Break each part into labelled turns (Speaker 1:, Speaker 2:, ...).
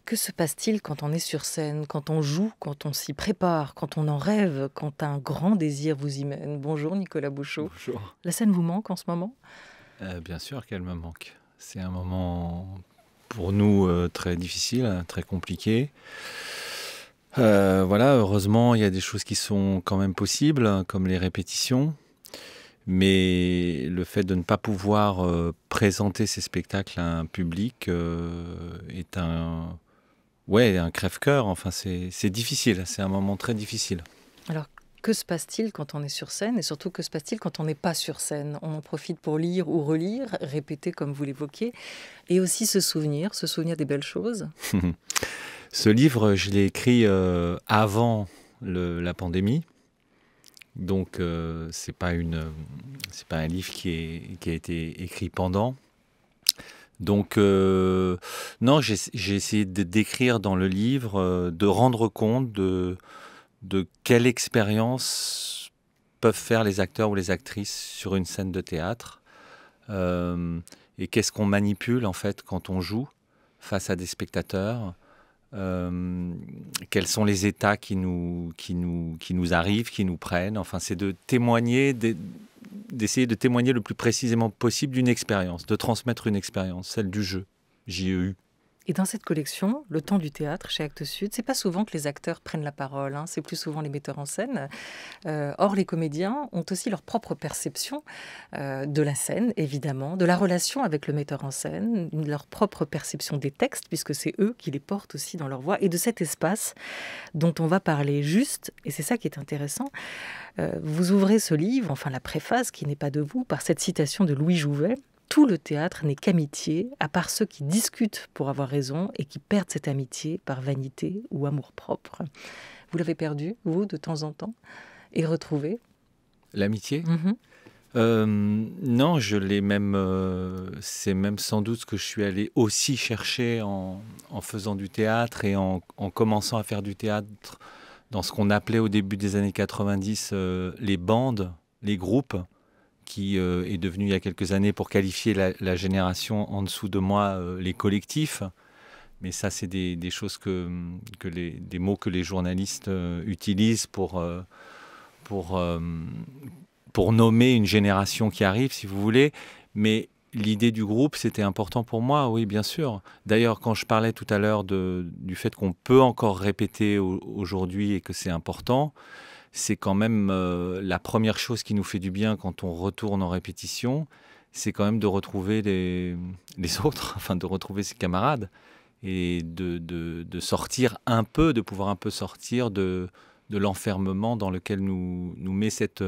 Speaker 1: Que se passe-t-il quand on est sur scène, quand on joue, quand on s'y prépare, quand on en rêve, quand un grand désir vous y mène? Bonjour Nicolas Bouchot.
Speaker 2: Bonjour.
Speaker 1: La scène vous manque en ce moment?
Speaker 2: Bien sûr qu'elle me manque. C'est un moment pour nous très difficile, très compliqué. Voilà, heureusement, il y a des choses qui sont quand même possibles, comme les répétitions. Mais le fait de ne pas pouvoir présenter ces spectacles à un public est un crève-cœur. Enfin, c'est difficile, c'est un moment très difficile.
Speaker 1: Alors, que se passe-t-il quand on est sur scène et surtout que se passe-t-il quand on n'est pas sur scène? On en profite pour lire ou relire, répéter comme vous l'évoquiez, et aussi se souvenir des belles choses.
Speaker 2: Ce livre, je l'ai écrit avant la pandémie. Donc, c'est pas un livre qui a été écrit pendant. Donc, non, j'ai essayé de décrire dans le livre, de rendre compte de quelle expérience peuvent faire les acteurs ou les actrices sur une scène de théâtre. Et qu'est-ce qu'on manipule, en fait, quand on joue face à des spectateurs. Quels sont les états qui nous arrivent, qui nous prennent. Enfin, c'est de témoigner, d'essayer de témoigner le plus précisément possible d'une expérience, de transmettre une expérience, celle du jeu, JEU.
Speaker 1: Et dans cette collection, Le temps du théâtre, chez Actes Sud, c'est pas souvent que les acteurs prennent la parole, hein, c'est plus souvent les metteurs en scène. Or, les comédiens ont aussi leur propre perception de la scène, évidemment, de la relation avec le metteur en scène, leur propre perception des textes, puisque c'est eux qui les portent aussi dans leur voix, et de cet espace dont on va parler juste, et c'est ça qui est intéressant. Vous ouvrez ce livre, enfin la préface, qui n'est pas de vous, par cette citation de Louis Jouvet. Tout le théâtre n'est qu'amitié, à part ceux qui discutent pour avoir raison et qui perdent cette amitié par vanité ou amour-propre. Vous l'avez perdu, vous, de temps en temps, et retrouvé?
Speaker 2: L'amitié
Speaker 1: Mhm.
Speaker 2: Non, je l'ai même. C'est même sans doute ce que je suis allé aussi chercher en faisant du théâtre et en commençant à faire du théâtre dans ce qu'on appelait au début des années 90 les bandes, les groupes, qui est devenu il y a quelques années, pour qualifier la génération en dessous de moi, les collectifs. Mais ça, c'est des choses des mots que les journalistes utilisent pour, euh, pour nommer une génération qui arrive, si vous voulez. Mais l'idée du groupe, c'était important pour moi, oui, bien sûr. D'ailleurs, quand je parlais tout à l'heure du fait qu'on peut encore répéter aujourd'hui et que c'est important, c'est quand même la première chose qui nous fait du bien quand on retourne en répétition, c'est quand même de retrouver les autres, enfin de retrouver ses camarades et de sortir un peu, de pouvoir un peu sortir de l'enfermement dans lequel nous met cette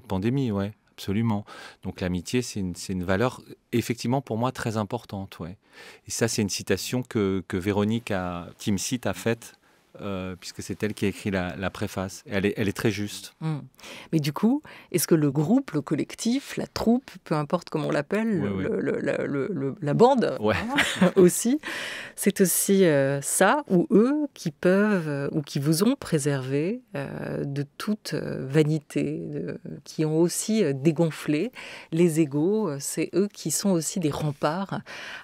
Speaker 2: pandémie, ouais, absolument. Donc l'amitié, c'est une valeur effectivement pour moi très importante, ouais. Et ça, c'est une citation que Véronique Timsit a faite, puisque c'est elle qui a écrit la préface. Et elle est très juste.
Speaker 1: Mais du coup, est-ce que le groupe, le collectif, la troupe, peu importe comment on l'appelle,
Speaker 2: Oui, oui.
Speaker 1: la bande,
Speaker 2: Ouais.
Speaker 1: hein, aussi, c'est aussi ça ou eux qui peuvent ou qui vous ont préservé de toute vanité, qui ont aussi dégonflé les égos. C'est eux qui sont aussi des remparts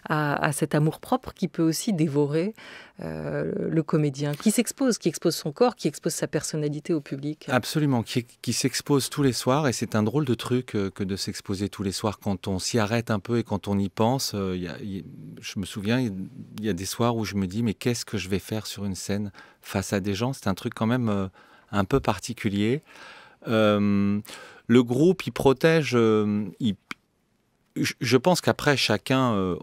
Speaker 1: à cet amour-propre qui peut aussi dévorer le comédien, qui expose son corps, qui expose sa personnalité au public.
Speaker 2: Absolument, qui s'expose tous les soirs, et c'est un drôle de truc que de s'exposer tous les soirs quand on s'y arrête un peu et quand on y pense. Je me souviens, il y a des soirs où je me dis, mais qu'est-ce que je vais faire sur une scène face à des gens? C'est un truc quand même un peu particulier. Le groupe, il protège. Je pense qu'après, chacun,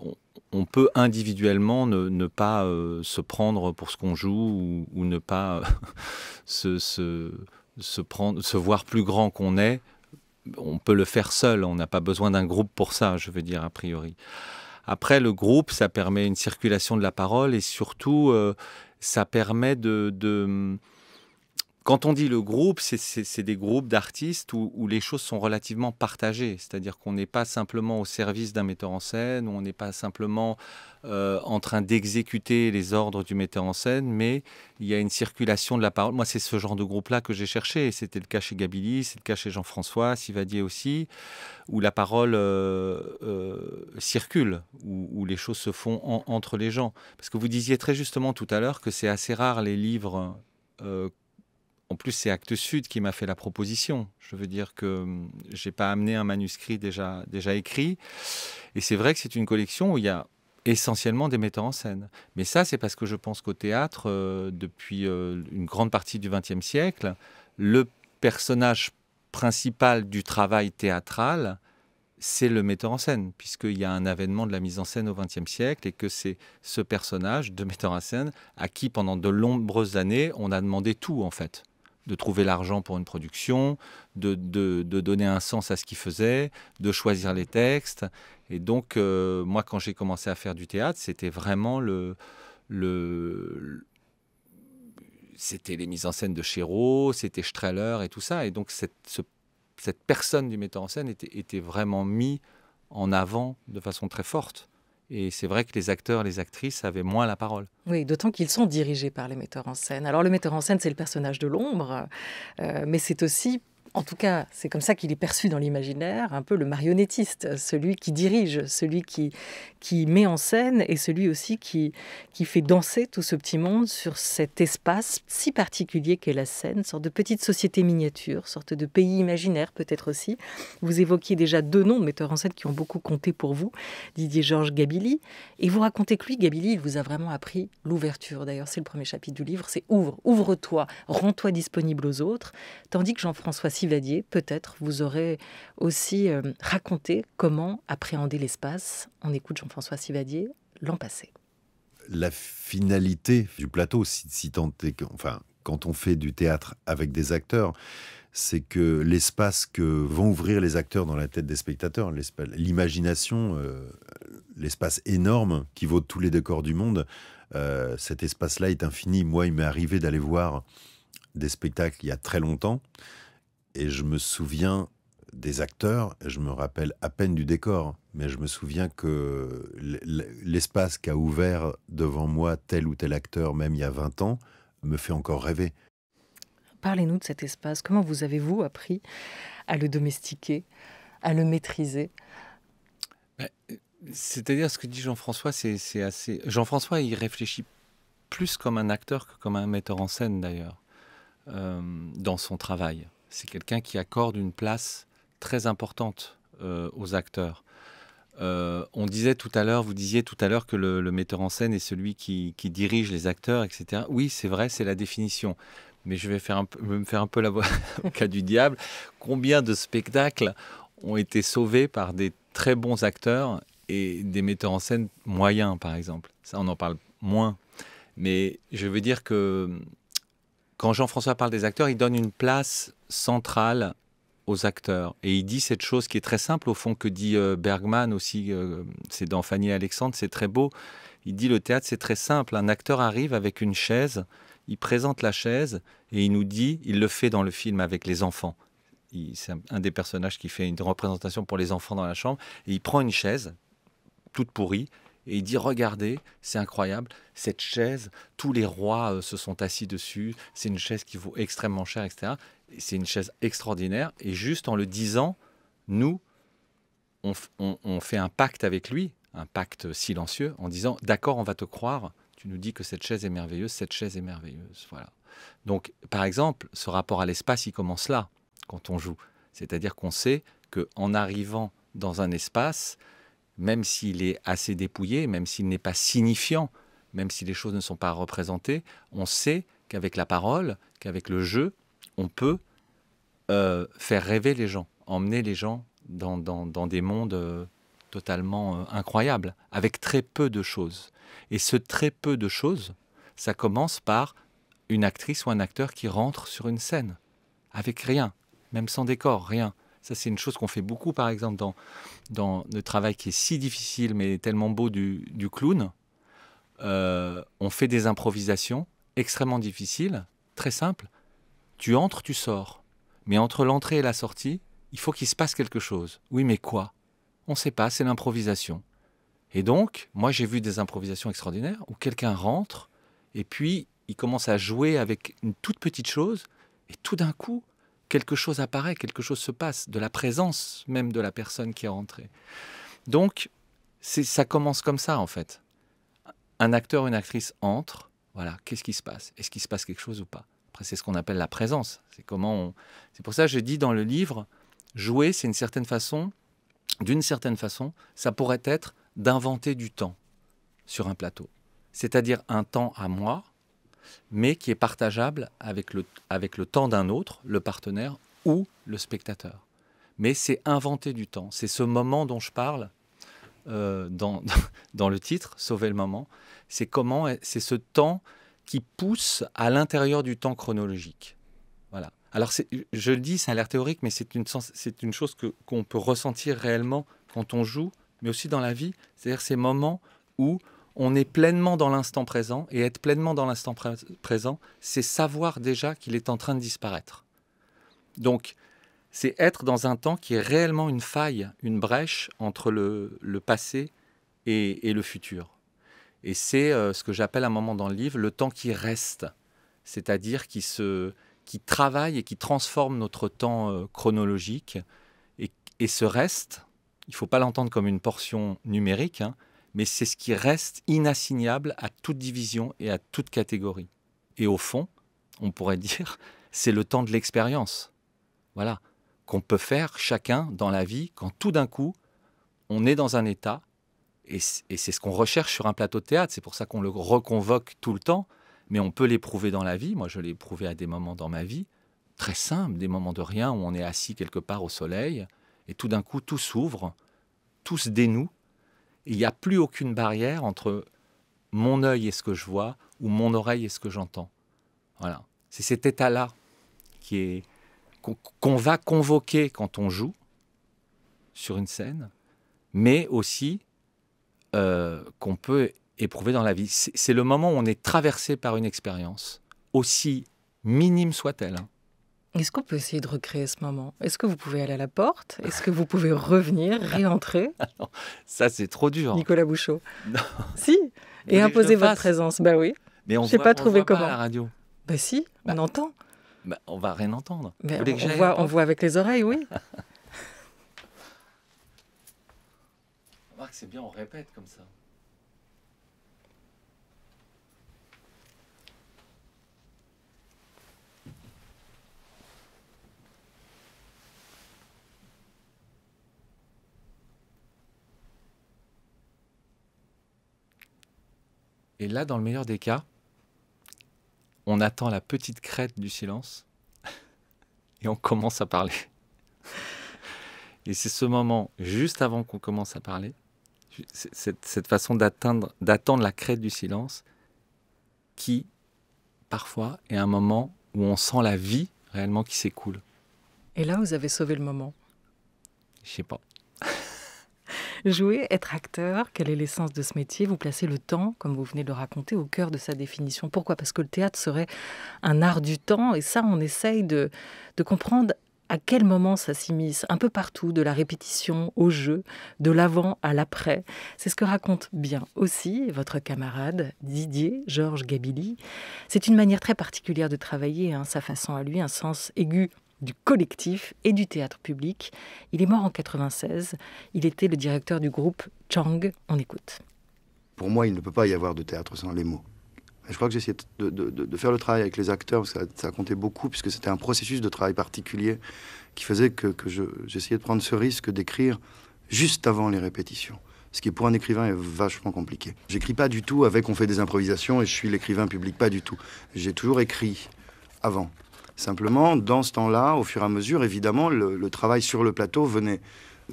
Speaker 2: on peut individuellement ne pas se prendre pour ce qu'on joue ou ne pas se voir plus grand qu'on est. On peut le faire seul, on n'a pas besoin d'un groupe pour ça, je veux dire, a priori. Après, le groupe, ça permet une circulation de la parole et surtout, ça permet Quand on dit le groupe, c'est des groupes d'artistes où les choses sont relativement partagées. C'est-à-dire qu'on n'est pas simplement au service d'un metteur en scène, où on n'est pas simplement en train d'exécuter les ordres du metteur en scène, mais il y a une circulation de la parole. Moi, c'est ce genre de groupe-là que j'ai cherché. C'était le cas chez Gabili, c'est le cas chez Jean-François, Sivadier aussi, où la parole circule, où les choses se font entre les gens. Parce que vous disiez très justement tout à l'heure que c'est assez rare les livres... en plus, c'est Actes Sud qui m'a fait la proposition. Je veux dire que je n'ai pas amené un manuscrit déjà écrit. Et c'est vrai que c'est une collection où il y a essentiellement des metteurs en scène. Mais ça, c'est parce que je pense qu'au théâtre, depuis une grande partie du XXe siècle, le personnage principal du travail théâtral, c'est le metteur en scène, puisqu'il y a un avènement de la mise en scène au XXe siècle et que c'est ce personnage de metteur en scène à qui, pendant de nombreuses années, on a demandé tout, en fait. De trouver l'argent pour une production, de donner un sens à ce qu'il faisait, de choisir les textes. Et donc, moi, quand j'ai commencé à faire du théâtre, c'était vraiment c'était les mises en scène de Chéreau, c'était Strehler et tout ça. Et donc, cette personne du metteur en scène était vraiment mise en avant de façon très forte. Et c'est vrai que les acteurs, les actrices avaient moins la parole.
Speaker 1: Oui, d'autant qu'ils sont dirigés par les metteurs en scène. Alors le metteur en scène, c'est le personnage de l'ombre, mais c'est aussi, en tout cas, c'est comme ça qu'il est perçu dans l'imaginaire, un peu le marionnettiste, celui qui dirige, celui qui met en scène et celui aussi qui fait danser tout ce petit monde sur cet espace si particulier qu'est la scène, sorte de petite société miniature, sorte de pays imaginaire peut-être aussi. Vous évoquiez déjà 2 noms de metteurs en scène qui ont beaucoup compté pour vous, Didier Georges, Gabili, et vous racontez que lui, Gabili, il vous a vraiment appris l'ouverture. D'ailleurs, c'est le premier chapitre du livre, c'est ouvre-toi, rends-toi disponible aux autres, tandis que Jean-François Sivadier, peut-être, vous aurez aussi raconté comment appréhender l'espace. On écoute Jean-François Sivadier l'an passé.
Speaker 3: La finalité du plateau, quand on fait du théâtre avec des acteurs, c'est que l'espace que vont ouvrir les acteurs dans la tête des spectateurs, l'imagination, l'espace énorme qui vaut tous les décors du monde, cet espace-là est infini. Moi, il m'est arrivé d'aller voir des spectacles il y a très longtemps et je me souviens des acteurs, je me rappelle à peine du décor, mais je me souviens que l'espace qu'a ouvert devant moi tel ou tel acteur, même il y a 20 ans, me fait encore rêver.
Speaker 1: Parlez-nous de cet espace. Comment vous avez-vous appris à le domestiquer, à le maîtriser ?
Speaker 2: C'est-à-dire, ce que dit Jean-François, c'est assez... Jean-François, il réfléchit plus comme un acteur que comme un metteur en scène, d'ailleurs, dans son travail. C'est quelqu'un qui accorde une place très importante aux acteurs. Vous disiez tout à l'heure que le metteur en scène est celui qui dirige les acteurs, etc. Oui, c'est vrai, c'est la définition. Mais je vais me faire un peu l'avocat du diable. Combien de spectacles ont été sauvés par des très bons acteurs et des metteurs en scène moyens, par exemple? Ça, on en parle moins. Mais je veux dire que quand Jean-François parle des acteurs, il donne une place centrale aux acteurs. Et il dit cette chose qui est très simple, au fond, que dit Bergman aussi, c'est dans Fanny et Alexandre, c'est très beau. Il dit le théâtre, c'est très simple. Un acteur arrive avec une chaise, il présente la chaise et il nous dit, il le fait dans le film avec les enfants. C'est un des personnages qui fait une représentation pour les enfants dans la chambre. Et il prend une chaise, toute pourrie, et il dit, regardez, c'est incroyable, cette chaise, tous les rois se sont assis dessus, c'est une chaise qui vaut extrêmement cher, etc. C'est une chaise extraordinaire. Et juste en le disant, nous, on fait un pacte avec lui, un pacte silencieux, en disant, d'accord, on va te croire, tu nous dis que cette chaise est merveilleuse, cette chaise est merveilleuse. Voilà. Donc, par exemple, ce rapport à l'espace, il commence là, quand on joue. C'est-à-dire qu'on sait qu'en arrivant dans un espace, même s'il est assez dépouillé, même s'il n'est pas signifiant, même si les choses ne sont pas représentées, on sait qu'avec la parole, qu'avec le jeu, on peut faire rêver les gens, emmener les gens dans des mondes totalement incroyables, avec très peu de choses. Et ce très peu de choses, ça commence par une actrice ou un acteur qui rentre sur une scène, avec rien, même sans décor, rien. Ça, c'est une chose qu'on fait beaucoup, par exemple, dans le travail qui est si difficile, mais tellement beau du clown. On fait des improvisations extrêmement difficiles, très simples, Tu entres, tu sors. Mais entre l'entrée et la sortie, il faut qu'il se passe quelque chose. Oui, mais quoi? On ne sait pas, c'est l'improvisation. Et donc, moi j'ai vu des improvisations extraordinaires où quelqu'un rentre et puis il commence à jouer avec une toute petite chose et tout d'un coup, quelque chose apparaît, quelque chose se passe, de la présence même de la personne qui est rentrée. Donc, ça commence comme ça en fait. Un acteur, une actrice entre, voilà, qu'est-ce qui se passe? Est-ce qu'il se passe quelque chose ou pas? Après, c'est ce qu'on appelle la présence. C'est pour ça que je dis dans le livre, jouer, c'est d'une certaine façon, ça pourrait être d'inventer du temps sur un plateau. C'est-à-dire un temps à moi, mais qui est partageable avec le temps d'un autre, le partenaire ou le spectateur. Mais c'est inventer du temps. C'est ce moment dont je parle dans le titre, Sauver le moment. C'est ce temps qui pousse à l'intérieur du temps chronologique. Voilà. Alors, je le dis, ça a l'air théorique, mais c'est une chose qu'on peut ressentir réellement quand on joue, mais aussi dans la vie. C'est-à-dire ces moments où on est pleinement dans l'instant présent, et être pleinement dans l'instant présent, c'est savoir déjà qu'il est en train de disparaître. Donc, c'est être dans un temps qui est réellement une faille, une brèche entre le passé et le futur. Et c'est ce que j'appelle un moment dans le livre, le temps qui reste, c'est-à-dire qui travaille et qui transforme notre temps chronologique. Et ce reste, il ne faut pas l'entendre comme une portion numérique, hein, mais c'est ce qui reste inassignable à toute division et à toute catégorie. Et au fond, on pourrait dire, c'est le temps de l'expérience. Voilà, qu'on peut faire chacun dans la vie quand tout d'un coup, on est dans un état, et c'est ce qu'on recherche sur un plateau de théâtre, c'est pour ça qu'on le reconvoque tout le temps, mais on peut l'éprouver dans la vie. Moi, je l'ai éprouvé à des moments dans ma vie, très simples, des moments de rien où on est assis quelque part au soleil, et tout d'un coup, tout s'ouvre, tout se dénoue, et il n'y a plus aucune barrière entre mon œil et ce que je vois, ou mon oreille et ce que j'entends. Voilà. C'est cet état-là qu'on va convoquer quand on joue sur une scène, mais aussi qu'on peut éprouver dans la vie. C'est le moment où on est traversé par une expérience, aussi minime soit-elle. Hein.
Speaker 1: Est-ce qu'on peut essayer de recréer ce moment? Est-ce que vous pouvez aller à la porte? Est-ce que vous pouvez revenir, réentrer?
Speaker 2: Non, ça, c'est trop dur.
Speaker 1: Nicolas Bouchot.
Speaker 2: Non.
Speaker 1: Si, et imposer votre présence. Bah oui.
Speaker 2: Mais on
Speaker 1: Je n'ai pas trouvé comment.
Speaker 2: Pas à la radio.
Speaker 1: Bah si, on entend.
Speaker 2: Bah, on va rien entendre.
Speaker 1: Mais on voit avec les oreilles, oui.
Speaker 2: Remarque, c'est bien, on répète comme ça. Et là, dans le meilleur des cas, on attend la petite crête du silence et on commence à parler. Et c'est ce moment, juste avant qu'on commence à parler, cette façon d'attendre la crête du silence qui, parfois, est un moment où on sent la vie réellement qui s'écoule.
Speaker 1: Et là, vous avez sauvé le moment.
Speaker 2: Je sais pas.
Speaker 1: Jouer, être acteur, quelle est l'essence de ce métier? Vous placez le temps, comme vous venez de le raconter, au cœur de sa définition. Pourquoi? Parce que le théâtre serait un art du temps, et ça, on essaye de comprendre à quel moment ça s'immisce, un peu partout, de la répétition au jeu, de l'avant à l'après. C'est ce que raconte bien aussi votre camarade Didier Georges Gabili. C'est une manière très particulière de travailler, sa façon à lui, un sens aigu du collectif et du théâtre public. Il est mort en 96. Il était le directeur du groupe Chang. On écoute.
Speaker 4: Pour moi, il ne peut pas y avoir de théâtre sans les mots. Et je crois que j'ai essayé de faire le travail avec les acteurs, parce que ça comptait beaucoup, puisque c'était un processus de travail particulier qui faisait que j'essayais de prendre ce risque d'écrire juste avant les répétitions. Ce qui, pour un écrivain, est vachement compliqué. J'écris pas du tout avec on fait des improvisations et je suis l'écrivain public, pas du tout. J'ai toujours écrit avant. Simplement, dans ce temps-là, au fur et à mesure, évidemment, le travail sur le plateau venait.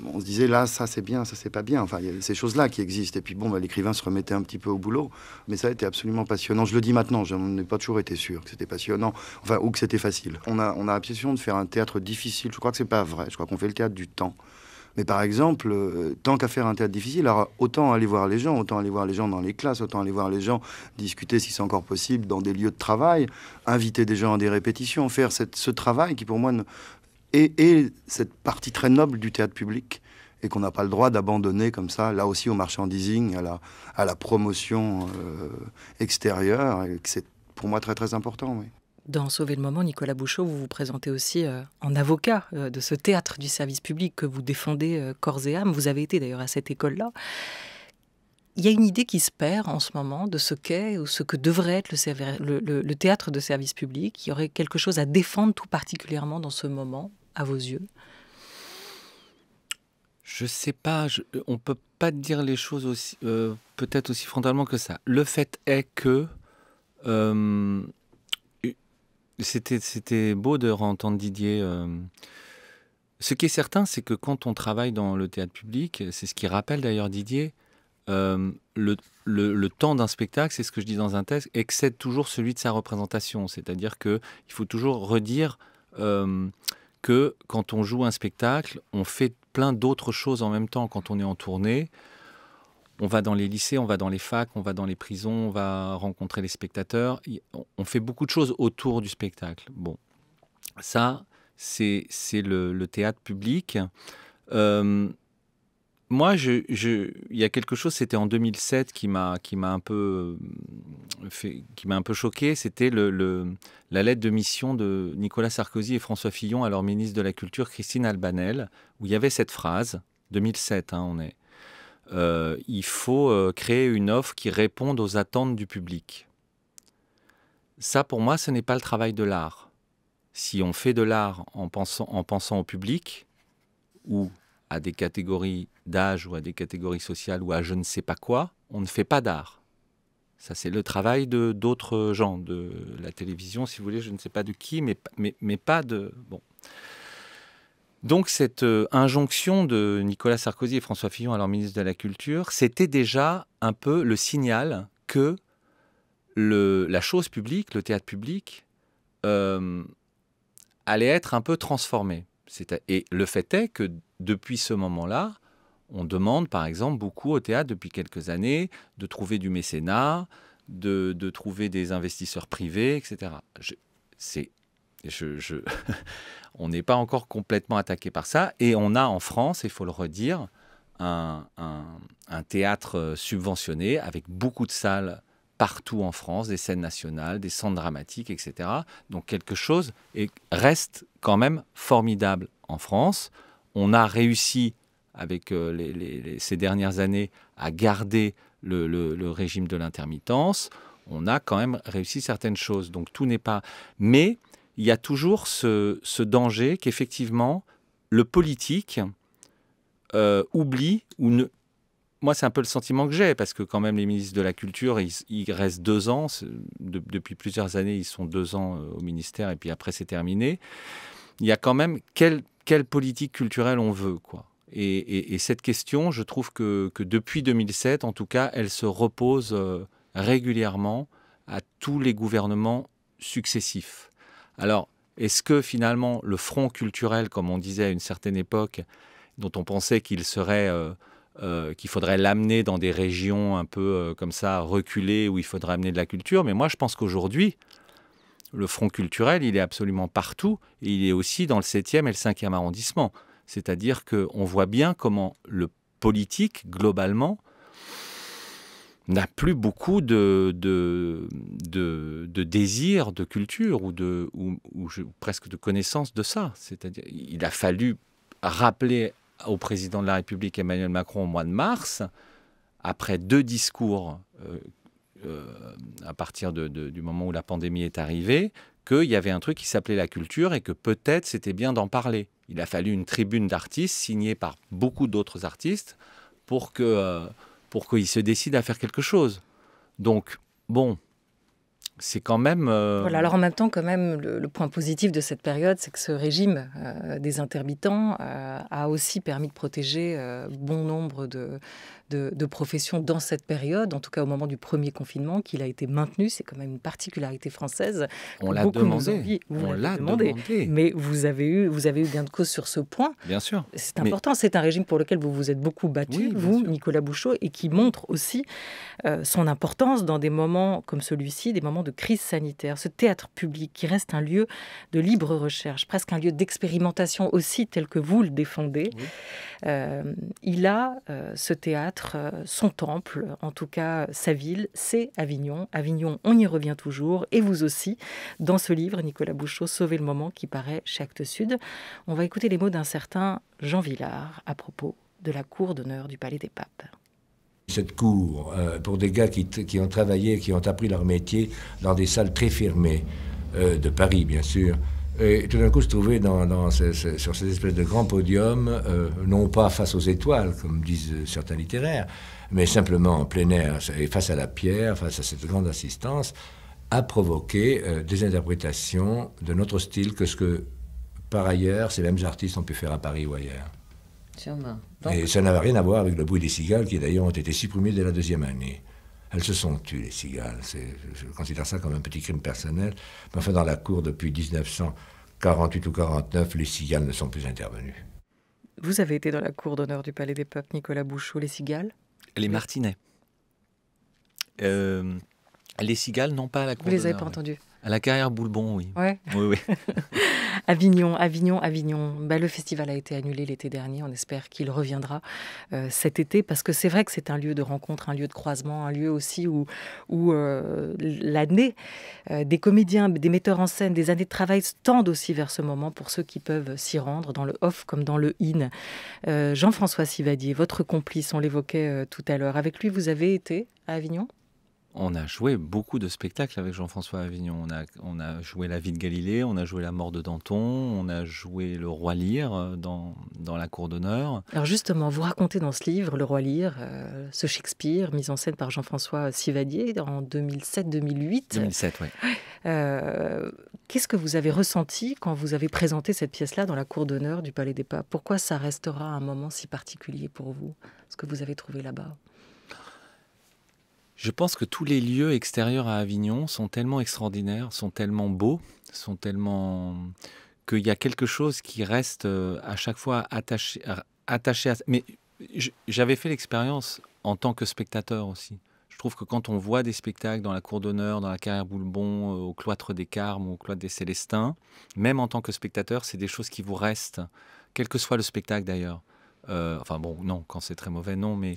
Speaker 4: On se disait, là, ça c'est bien, ça c'est pas bien. Enfin, il y a ces choses-là qui existent. Et puis bon, l'écrivain se remettait un petit peu au boulot. Mais ça a été absolument passionnant. Je le dis maintenant, je n'ai pas toujours été sûr que c'était passionnant, enfin, ou que c'était facile. On a l'impression de faire un théâtre difficile. Je crois que c'est pas vrai. Je crois qu'on fait le théâtre du temps. Mais par exemple, tant qu'à faire un théâtre difficile, alors autant aller voir les gens, autant aller voir les gens dans les classes, autant aller voir les gens discuter, si c'est encore possible, dans des lieux de travail, inviter des gens à des répétitions, faire ce travail qui, pour moi, est cette partie très noble du théâtre public et qu'on n'a pas le droit d'abandonner comme ça, là aussi au merchandising, à la promotion extérieure, et que c'est pour moi très très important, oui.
Speaker 1: Dans Sauver le moment, Nicolas Bouchot, vous vous présentez aussi en avocat de ce théâtre du service public que vous défendez corps et âme. Vous avez été d'ailleurs à cette école-là. Il y a une idée qui se perd en ce moment de ce qu'est ou ce que devrait être le théâtre de service public. Il y aurait quelque chose à défendre tout particulièrement dans ce moment, à vos yeux?
Speaker 2: Je sais pas, on peut pas dire les choses aussi, peut-être aussi frontalement que ça. Le fait est que c'était beau de entendre Didier. Ce qui est certain, c'est que quand on travaille dans le théâtre public, c'est ce qui rappelle d'ailleurs Didier, le temps d'un spectacle, c'est ce que je dis dans un texte, excède toujours celui de sa représentation. C'est-à-dire qu'il faut toujours redire que quand on joue un spectacle, on fait plein d'autres choses en même temps quand on est en tournée. On va dans les lycées, on va dans les facs, on va dans les prisons, on va rencontrer les spectateurs. On fait beaucoup de choses autour du spectacle. Bon, ça, c'est le théâtre public. Moi, il y a quelque chose, c'était en 2007 qui m'a un peu choqué. C'était la lettre de mission de Nicolas Sarkozy et François Fillon à leur ministre de la Culture, Christine Albanel, où il y avait cette phrase, 2007, on est. Il faut créer une offre qui réponde aux attentes du public. Ça, pour moi, ce n'est pas le travail de l'art. Si on fait de l'art en pensant au public, ou à des catégories d'âge, ou à des catégories sociales, ou à je ne sais pas quoi, on ne fait pas d'art. Ça, c'est le travail d'autres gens, de la télévision, si vous voulez, je ne sais pas de qui, mais pas de... Bon. Donc cette injonction de Nicolas Sarkozy et François Fillon à leur ministre de la Culture, c'était déjà un peu le signal que la chose publique, le théâtre public, allait être un peu transformé. Et le fait est que depuis ce moment-là, on demande par exemple beaucoup au théâtre depuis quelques années de trouver du mécénat, de trouver des investisseurs privés, etc. On n'est pas encore complètement attaqué par ça. Et on a en France, il faut le redire, un théâtre subventionné avec beaucoup de salles partout en France, des scènes nationales, des centres dramatiques, etc. Donc quelque chose reste quand même formidable en France. On a réussi, avec ces dernières années, à garder le régime de l'intermittence. On a quand même réussi certaines choses. Donc tout n'est pas... Mais il y a toujours ce danger qu'effectivement, le politique oublie ou ne... Moi, c'est un peu le sentiment que j'ai, parce que quand même, les ministres de la Culture, ils restent 2 ans. Depuis plusieurs années, ils sont 2 ans au ministère, et puis après, c'est terminé. Il y a quand même quelle politique culturelle on veut, quoi. Et cette question, je trouve que depuis 2007, en tout cas, elle se repose régulièrement à tous les gouvernements successifs. Alors, est-ce que finalement, le front culturel, comme on disait à une certaine époque, dont on pensait qu'il faudrait l'amener dans des régions un peu comme ça, reculées, où il faudrait amener de la culture. Mais moi, je pense qu'aujourd'hui, le front culturel, il est absolument partout. Et il est aussi dans le 7e et le 5e arrondissement. C'est-à-dire qu'on voit bien comment le politique, globalement, n'a plus beaucoup de désir de culture ou presque de connaissance de ça. C'est-à-dire, il a fallu rappeler au président de la République Emmanuel Macron au mois de mars, après 2 discours à partir du moment où la pandémie est arrivée, qu'il y avait un truc qui s'appelait la culture et que peut-être c'était bien d'en parler. Il a fallu une tribune d'artistes signée par beaucoup d'autres artistes pour qu'ils se décident à faire quelque chose. Donc, bon, c'est quand même...
Speaker 1: Voilà, alors en même temps, quand même, le point positif de cette période, c'est que ce régime des intermittents a aussi permis de protéger bon nombre de professions dans cette période, en tout cas au moment du premier confinement, qu'il a été maintenu. C'est quand même une particularité française.
Speaker 2: On l'a demandé.
Speaker 1: On l'a demandé. Mais vous avez eu gain de cause sur ce point.
Speaker 2: Bien sûr.
Speaker 1: C'est important. C'est un régime pour lequel vous vous êtes beaucoup battu, vous, Nicolas Bouchot, et qui montre aussi son importance dans des moments comme celui-ci, des moments de crise sanitaire. Ce théâtre public qui reste un lieu de libre recherche, presque un lieu d'expérimentation aussi, tel que vous le défendez. Oui. Il a, ce théâtre, son temple, en tout cas sa ville, c'est Avignon. Avignon, on y revient toujours, et vous aussi, dans ce livre, Nicolas Bouchot, Sauver le moment, qui paraît chez Actes Sud. On va écouter les mots d'un certain Jean Villard à propos de la cour d'honneur du Palais des Papes.
Speaker 5: Cette cour, pour des gars qui ont travaillé, qui ont appris leur métier dans des salles très fermées, de Paris bien sûr, et tout d'un coup se trouver sur ces espèces de grands podiums, non pas face aux étoiles, comme disent certains littéraires, mais simplement en plein air, et face à la pierre, face à cette grande assistance, a provoqué des interprétations de notre style que ce que, par ailleurs, ces mêmes artistes ont pu faire à Paris ou ailleurs. Donc... Et ça n'avait rien à voir avec le bruit des cigales, qui d'ailleurs ont été supprimées dès la 2e année. Elles se sont tues, les cigales. Je considère ça comme un petit crime personnel. Mais enfin, dans la cour, depuis 1948 ou 49, les cigales ne sont plus intervenues.
Speaker 1: Vous avez été dans la cour d'honneur du Palais des Papes, Nicolas Bouchot, les cigales?
Speaker 2: Les martinets. Les cigales, non pas à la cour d'honneur.
Speaker 1: Vous les avez pas entendus?
Speaker 2: À la Carrière Boulbon, oui.
Speaker 1: Ouais.
Speaker 2: Oui.
Speaker 1: Avignon. Le festival a été annulé l'été dernier. On espère qu'il reviendra cet été, parce que c'est vrai que c'est un lieu de rencontre, un lieu de croisement, un lieu aussi où l'année des comédiens, des metteurs en scène, des années de travail tendent aussi vers ce moment pour ceux qui peuvent s'y rendre, dans le off comme dans le in. Jean-François Sivadier, votre complice, on l'évoquait tout à l'heure. Avec lui, vous avez été à Avignon ?
Speaker 2: On a joué beaucoup de spectacles avec Jean-François Avignon. On a joué La vie de Galilée, on a joué La mort de Danton, on a joué Le Roi Lear dans la cour d'honneur.
Speaker 1: Alors justement, vous racontez dans ce livre, Le Roi Lear, ce Shakespeare, mis en scène par Jean-François Sivadier en 2007-2008.
Speaker 2: 2007, oui.
Speaker 1: Qu'est-ce que vous avez ressenti quand vous avez présenté cette pièce-là dans la cour d'honneur du Palais des Papes? Pourquoi ça restera un moment si particulier pour vous, ce que vous avez trouvé là-bas?
Speaker 2: Je pense que tous les lieux extérieurs à Avignon sont tellement extraordinaires, sont tellement beaux, sont tellement... qu'il y a quelque chose qui reste à chaque fois attaché à... Mais j'avais fait l'expérience en tant que spectateur aussi. Je trouve que quand on voit des spectacles dans la cour d'honneur, dans la Carrière Boulbon, au cloître des Carmes, au cloître des Célestins, même en tant que spectateur, c'est des choses qui vous restent, quel que soit le spectacle d'ailleurs. Non, quand c'est très mauvais, non, mais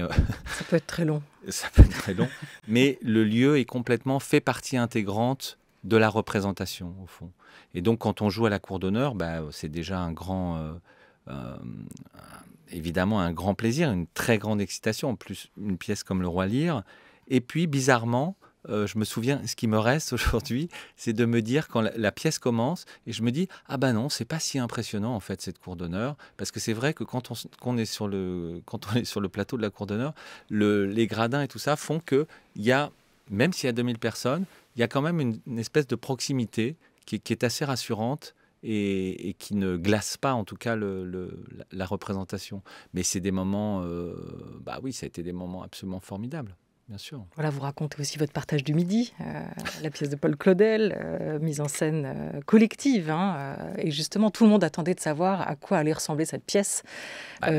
Speaker 1: ça peut être très long.
Speaker 2: Ça peut être très long. Mais le lieu est complètement fait partie intégrante de la représentation, au fond. Et donc, quand on joue à la cour d'honneur, c'est déjà évidemment un grand plaisir, une très grande excitation. En plus, une pièce comme Le Roi Lear. Et puis, bizarrement, je me souviens, ce qui me reste aujourd'hui, c'est de me dire, quand la pièce commence, et je me dis, non, c'est pas si impressionnant, en fait, cette cour d'honneur, parce que c'est vrai que quand on est sur le plateau de la cour d'honneur, les gradins et tout ça font qu'il y a, même s'il y a 2000 personnes, il y a quand même une espèce de proximité qui est assez rassurante et qui ne glace pas, en tout cas, la représentation. Mais c'est des moments, ça a été des moments absolument formidables. Bien sûr.
Speaker 1: Voilà, vous racontez aussi votre partage du midi, la pièce de Paul Claudel, mise en scène collective. Et justement, tout le monde attendait de savoir à quoi allait ressembler cette pièce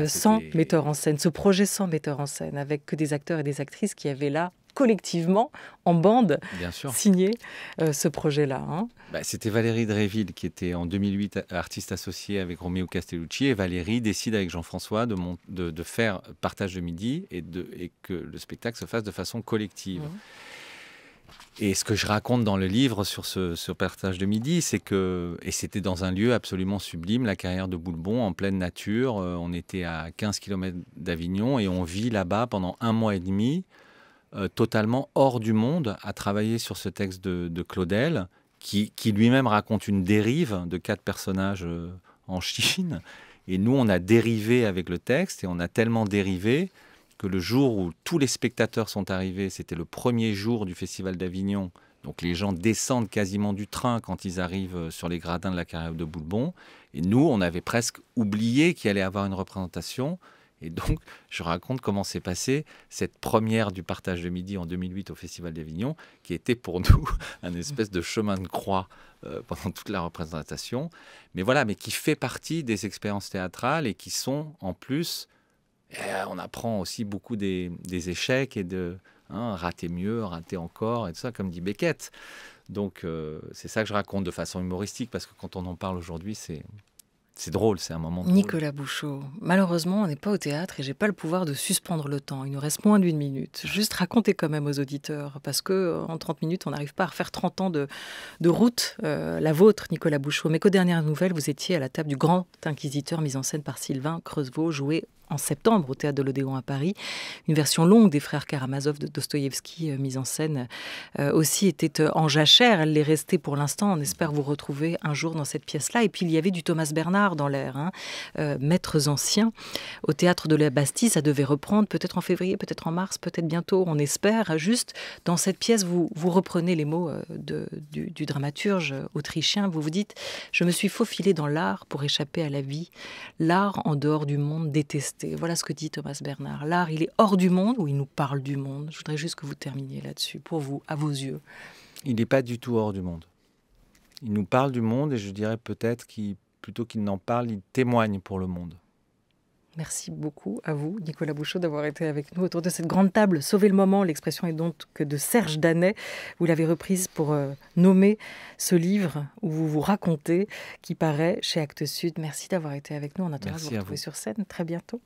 Speaker 1: sans metteur en scène, ce projet sans metteur en scène, avec que des acteurs et des actrices qui avaient là, collectivement, en bande, signé ce projet-là.
Speaker 2: C'était Valérie Dréville qui était en 2008 artiste associée avec Roméo Castellucci, et Valérie décide avec Jean-François de faire Partage de midi et que le spectacle se fasse de façon collective. Et ce que je raconte dans le livre sur ce Partage de midi, c'est que, et c'était dans un lieu absolument sublime, la Carrière de Boulbon, en pleine nature, on était à 15 km d'Avignon et on vit là-bas pendant 1 mois et demi, totalement hors du monde, à travailler sur ce texte de Claudel, qui lui-même raconte une dérive de 4 personnages en Chine. Et nous, on a dérivé avec le texte, et on a tellement dérivé que le jour où tous les spectateurs sont arrivés, c'était le premier jour du Festival d'Avignon, Donc les gens descendent quasiment du train quand ils arrivent sur les gradins de la carrière de Boulbon. Et nous, on avait presque oublié qu'il allait y avoir une représentation. Et donc, je raconte comment s'est passée cette première du partage de midi en 2008 au Festival d'Avignon, qui était pour nous un espèce de chemin de croix pendant toute la représentation. Mais voilà, mais qui fait partie des expériences théâtrales et qui sont en plus... on apprend aussi beaucoup des échecs et de rater mieux, rater encore, et tout ça, comme dit Beckett. Donc, c'est ça que je raconte de façon humoristique, parce que quand on en parle aujourd'hui, c'est drôle, c'est un moment drôle.
Speaker 1: Nicolas Bouchot, malheureusement, on n'est pas au théâtre et j'ai pas le pouvoir de suspendre le temps. Il nous reste moins d'1 minute. Juste racontez quand même aux auditeurs, parce que en 30 minutes, on n'arrive pas à refaire 30 ans de route, la vôtre, Nicolas Bouchot. Mais qu'aux dernières nouvelles, vous étiez à la table du Grand Inquisiteur, mise en scène par Sylvain Creusevaux, joué en septembre au Théâtre de l'Odéon à Paris. Une version longue des frères Karamazov de Dostoïevski, mise en scène, aussi était en jachère. Elle l'est restée pour l'instant. On espère vous retrouver un jour dans cette pièce-là. Et puis, il y avait du Thomas Bernard dans l'air, Maîtres anciens. Au Théâtre de la Bastille, ça devait reprendre peut-être en février, peut-être en mars, peut-être bientôt, on espère. Juste, dans cette pièce, vous reprenez les mots du dramaturge autrichien. Vous vous dites « Je me suis faufilé dans l'art pour échapper à la vie. L'art en dehors du monde détesté. » Voilà ce que dit Thomas Bernard. L'art, il est hors du monde ou il nous parle du monde? Je voudrais juste que vous terminiez là-dessus, pour vous, à vos yeux.
Speaker 2: Il n'est pas du tout hors du monde. Il nous parle du monde et je dirais peut-être plutôt qu'il n'en parle, il témoigne pour le monde.
Speaker 1: Merci beaucoup à vous, Nicolas Bouchot, d'avoir été avec nous autour de cette grande table. Sauvez le moment, l'expression est donc de Serge Danet. Vous l'avez reprise pour nommer ce livre où vous vous racontez, qui paraît chez Actes Sud. Merci d'avoir été avec nous. En attendant de vous retrouver sur scène très bientôt.